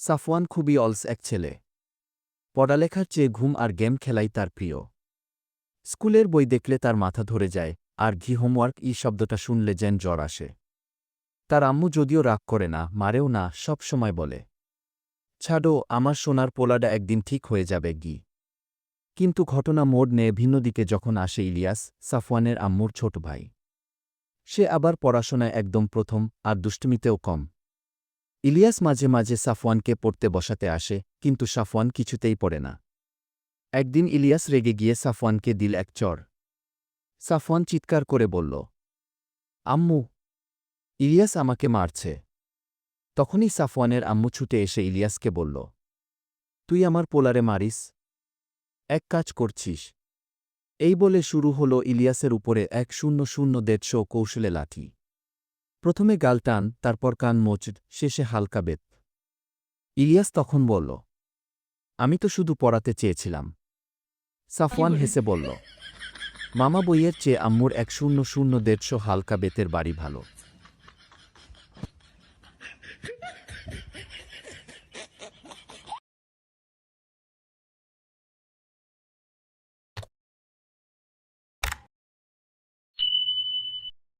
সাফওয়ান খুবই অলস এক ছেলে। পড়ালেখার চেয়ে ঘুম আর গেম খেলাই তার প্রিয়। স্কুলের বই দেখলে তার মাথা ধরে যায়, আর হোমওয়ার্ক শব্দটা শুনলে যেন জ্বর আসে। তার আম্মু যদিও রাগ করে না, মারেও না, সব সময় বলে, ছাড়ো, আমার সোনার পোলাডা একদিন ঠিক হয়ে যাবে। কিন্তু ঘটনা মোড় নেয় ভিন্ন দিকে যখন আসে ইলিয়াস, সাফওয়ানের আম্মুর ছোট ভাই। সে আবার পড়াশোনায় একদম প্রথম, আর দুষ্টুমিতেও কম। ইলিয়াস মাঝে মাঝে সাফওয়ানকে পড়তে বসাতে আসে, কিন্তু সাফওয়ান কিছুতেই পড়ে না। একদিন ইলিয়াস রেগে গিয়ে সাফওয়ানকে দিল এক চড়। সাফওয়ান চিৎকার করে বলল, আম্মু, ইলিয়াস আমাকে মারছে। তখনই সাফওয়ানের আম্মু ছুটে এসে ইলিয়াসকে বলল, তুই আমার পোলারে মারিস? এক কাজ করছিস। এই বলে শুরু হলো ইলিয়াসের উপরে 1-0-0-150 কৌশলে লাঠি। প্রথমে গাল টান, তারপর কান মোচড়, শেষে হালকা বেত। ইলিয়াস তখন বলল, আমি তো শুধু পড়াতে চেয়েছিলাম। সাফওয়ান হেসে বলল, মামা বইয়ের চেয়ে আম্মুর 1-0-0-150 হালকা বেতের বাড়ি ভালো।